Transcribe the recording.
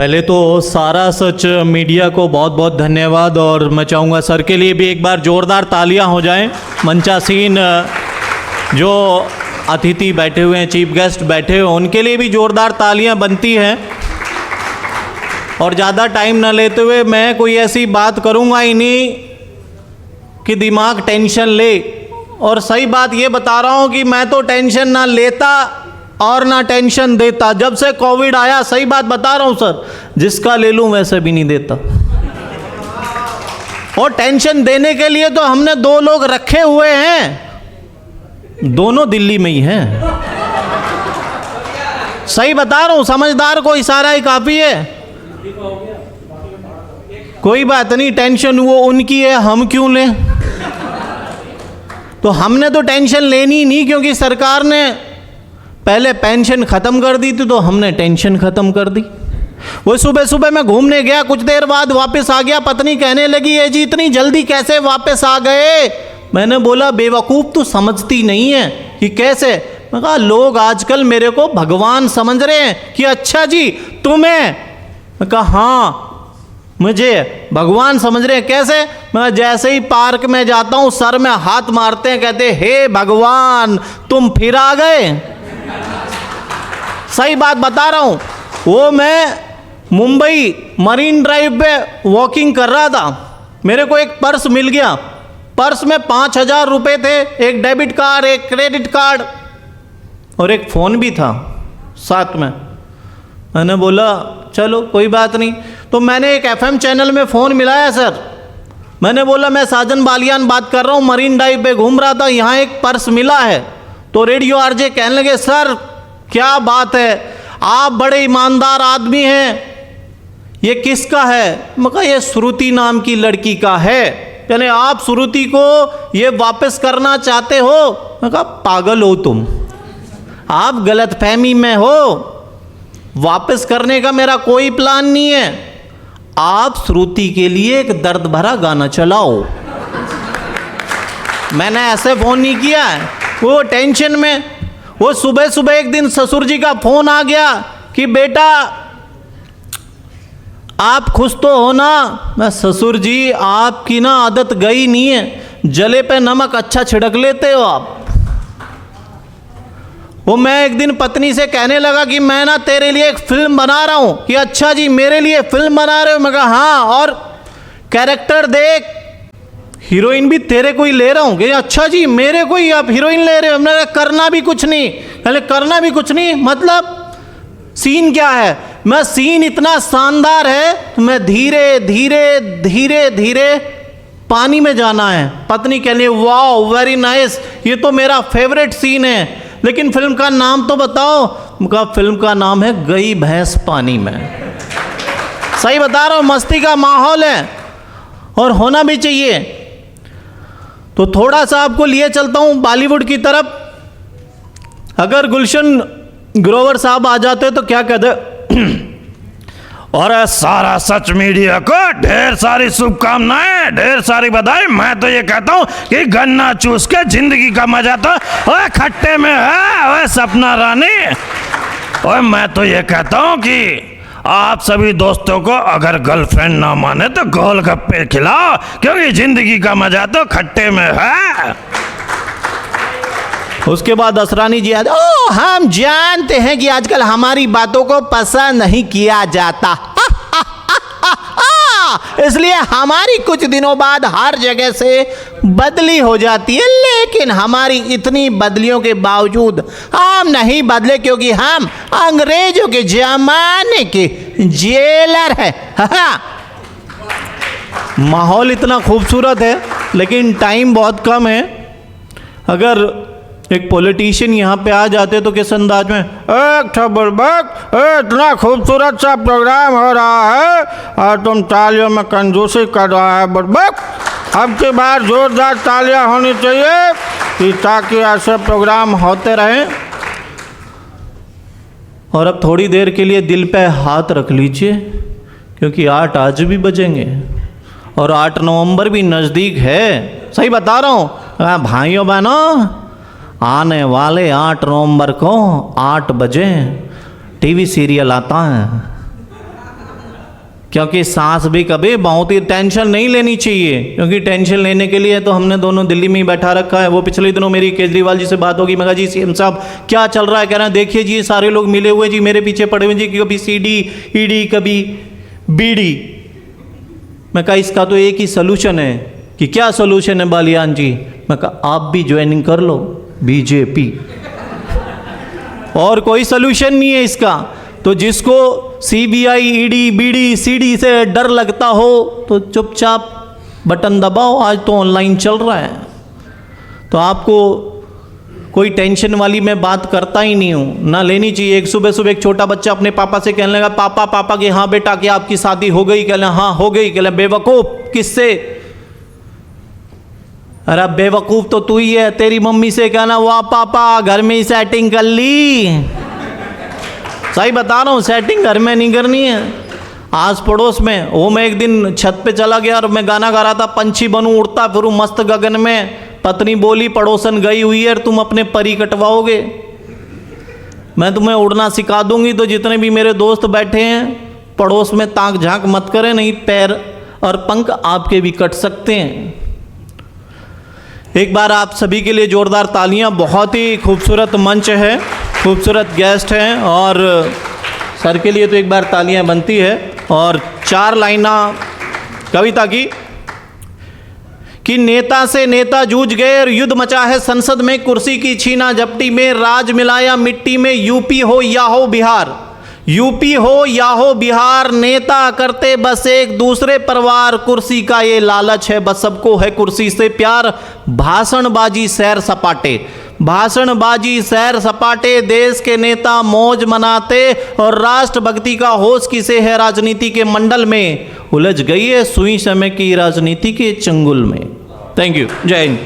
पहले तो सारा सच मीडिया को बहुत बहुत धन्यवाद, और मैं चाहूँगा सर के लिए भी एक बार ज़ोरदार तालियां हो जाएं। मंचासीन जो अतिथि बैठे हुए हैं, चीफ गेस्ट बैठे हुए हैं, उनके लिए भी ज़ोरदार तालियां बनती हैं। और ज़्यादा टाइम ना लेते हुए मैं कोई ऐसी बात करूँगा ही नहीं कि दिमाग टेंशन ले। और सही बात ये बता रहा हूँ कि मैं तो टेंशन ना लेता और ना टेंशन देता। जब से कोविड आया, सही बात बता रहा हूँ सर, जिसका ले लूँ वैसे भी नहीं देता। और टेंशन देने के लिए तो हमने 2 लोग रखे हुए हैं, दोनों दिल्ली में ही हैं। सही बता रहा हूँ, समझदार को इशारा ही काफ़ी है। कोई बात नहीं, टेंशन वो उनकी है, हम क्यों लें। तो हमने तो टेंशन लेनी नहीं, क्योंकि सरकार ने पहले पेंशन ख़त्म कर दी थी, तो हमने टेंशन ख़त्म कर दी। वो सुबह सुबह मैं घूमने गया, कुछ देर बाद वापस आ गया, पत्नी कहने लगी है जी इतनी जल्दी कैसे वापस आ गए। मैंने बोला बेवकूफ़ तू समझती नहीं है कि कैसे। मैं कहा लोग आजकल मेरे को भगवान समझ रहे हैं कि अच्छा जी तुम्हें। मैं कहा हाँ मुझे भगवान समझ रहे हैं। कैसे? मैं जैसे ही पार्क में जाता हूँ सर में हाथ मारते हैं, कहते हे भगवान तुम फिर आ गए। सही बात बता रहा हूँ। वो मैं मुंबई मरीन ड्राइव पे वॉकिंग कर रहा था, मेरे को एक पर्स मिल गया। पर्स में 5,000 रुपये थे, एक डेबिट कार्ड, एक क्रेडिट कार्ड और एक फ़ोन भी था साथ में। मैंने बोला चलो कोई बात नहीं। तो मैंने एक FM चैनल में फ़ोन मिलाया सर। मैंने बोला मैं साजन बालियान बात कर रहा हूँ, मरीन ड्राइव पे घूम रहा था, यहाँ एक पर्स मिला है। तो रेडियो RJ कहने लगे सर क्या बात है, आप बड़े ईमानदार आदमी हैं, ये किसका है? मैं कहा ये श्रुति नाम की लड़की का है। यानी आप श्रुति को ये वापस करना चाहते हो? मैं कहा पागल हो तुम, आप गलतफहमी में हो, वापस करने का मेरा कोई प्लान नहीं है। आप श्रुति के लिए एक दर्द भरा गाना चलाओ। मैंने ऐसे फ़ोन नहीं किया है, वो टेंशन में। वो सुबह सुबह एक दिन ससुर जी का फ़ोन आ गया कि बेटा आप खुश तो हो ना? मैं ससुर जी आपकी ना आदत गई नहीं है, जले पे नमक अच्छा छिड़क लेते हो आप। वो मैं एक दिन पत्नी से कहने लगा कि मैं ना तेरे लिए एक फ़िल्म बना रहा हूँ। कि अच्छा जी मेरे लिए फ़िल्म बना रहे हो? मैं कहा हाँ, और कैरेक्टर देख, हीरोइन भी तेरे को ही ले रहा हूँ। कि अच्छा जी मेरे को ही आप हीरोइन ले रहे हो? मैंने करना भी कुछ नहीं। पहले करना भी कुछ नहीं मतलब सीन क्या है? मैं सीन इतना शानदार है, तो मैं धीरे धीरे धीरे धीरे पानी में जाना है। पत्नी कहने वाह वेरी नाइस, ये तो मेरा फेवरेट सीन है, लेकिन फिल्म का नाम तो बताओ। उनका फिल्म का नाम है गई भैंस पानी में। सही बता रहा हूँ, मस्ती का माहौल है और होना भी चाहिए। तो थोड़ा सा आपको लिए चलता हूँ बॉलीवुड की तरफ। अगर गुलशन ग्रोवर साहब आ जाते तो क्या कहते? और सारा सच मीडिया को ढेर सारी शुभकामनाएं, ढेर सारी बधाई। मैं तो ये कहता हूँ कि गन्ना चूस के जिंदगी का मजा तो ओए खट्टे में है। ओए सपना रानी, ओए मैं तो ये कहता हूँ कि आप सभी दोस्तों को अगर गर्लफ्रेंड ना माने तो गोलगप्पे खिलाओ, क्योंकि जिंदगी का मजा तो खट्टे में है। उसके बाद असरानी जी आते, ओ हम जानते हैं कि आजकल हमारी बातों को पसंद नहीं किया जाता, इसलिए हमारी कुछ दिनों बाद हर जगह से बदली हो जाती है, लेकिन हमारी इतनी बदलियों के बावजूद हम नहीं बदले, क्योंकि हम अंग्रेजों के जमाने के जेलर हैं। माहौल इतना खूबसूरत है, लेकिन टाइम बहुत कम है। अगर एक पॉलिटिशियन यहाँ पे आ जाते तो किस अंदाज में, एक बुड़बक, इतना खूबसूरत सा प्रोग्राम हो रहा है और तुम तालियों में कंजूसी कर रहा है बुड़बक। अब की बार जोरदार तालियां होनी चाहिए कि ताकि ऐसे प्रोग्राम होते रहें। और अब थोड़ी देर के लिए दिल पे हाथ रख लीजिए, क्योंकि 8 आज भी बजेंगे और 8 नवंबर भी नज़दीक है। सही बता रहा हूँ भाइयों बहनों, आने वाले 8 नवंबर को 8 बजे टीवी सीरियल आता है, क्योंकि सांस भी कभी बहुत ही टेंशन नहीं लेनी चाहिए, क्योंकि टेंशन लेने के लिए तो हमने दोनों दिल्ली में ही बैठा रखा है। वो पिछले दिनों मेरी केजरीवाल जी से बात होगी, मैं कहा जी सीएम साहब क्या चल रहा है, कह रहे हैं देखिए जी सारे लोग मिले हुए जी मेरे पीछे पड़े हुए जी, कभी सीडी ईडी कभी बीडी। मैं कहा इसका तो एक ही सोल्यूशन है। कि क्या सोल्यूशन है बालियान जी? मैं कहा आप भी ज्वाइनिंग कर लो बीजेपी, और कोई सोल्यूशन नहीं है इसका। तो जिसको सीबीआई ईडी बीडी सीडी से डर लगता हो तो चुपचाप बटन दबाओ, आज तो ऑनलाइन चल रहा है। तो आपको कोई टेंशन वाली मैं बात करता ही नहीं हूँ, ना लेनी चाहिए। एक सुबह सुबह एक छोटा बच्चा अपने पापा से कहने लगा पापा पापा कि हाँ बेटा क्या आपकी शादी हो गई? कहले हाँ हो गई। कहले बेवकूफ़ किससे? अरे बेवकूफ़ तो तू ही है, तेरी मम्मी से कहना वाह पापा घर में ही सेटिंग कर ली। सही बता रहा हूँ, सेटिंग घर में नहीं करनी है, आस पड़ोस में। वो मैं एक दिन छत पे चला गया और मैं गाना गा रहा था, पंछी बनूं उड़ता फिरूं मस्त गगन में। पत्नी बोली पड़ोसन गई हुई है, तुम अपने परी कटवाओगे? मैं तुम्हें उड़ना सिखा दूंगी। तो जितने भी मेरे दोस्त बैठे हैं पड़ोस में ताक झांक मत करें, नहीं पैर और पंख आपके भी कट सकते हैं। एक बार आप सभी के लिए जोरदार तालियां। बहुत ही खूबसूरत मंच है, खूबसूरत गेस्ट हैं, और सर के लिए तो एक बार तालियां बनती है। और 4 लाइना कविता की कि नेता से नेता जूझ गए और युद्ध मचा है संसद में, कुर्सी की छीना झपटी में राज मिलाया मिट्टी में। यूपी हो या हो बिहार, यूपी हो या हो बिहार, नेता करते बस एक दूसरे परवार। कुर्सी का ये लालच है बस सबको है कुर्सी से प्यार। भाषणबाजी सैर सपाटे, भाषणबाजी सैर सपाटे, देश के नेता मौज मनाते और राष्ट्रभक्ति का होश किसे है राजनीति के मंडल में। उलझ गई है सुई समय की राजनीति के चंगुल में। थैंक यू, जय हिंद।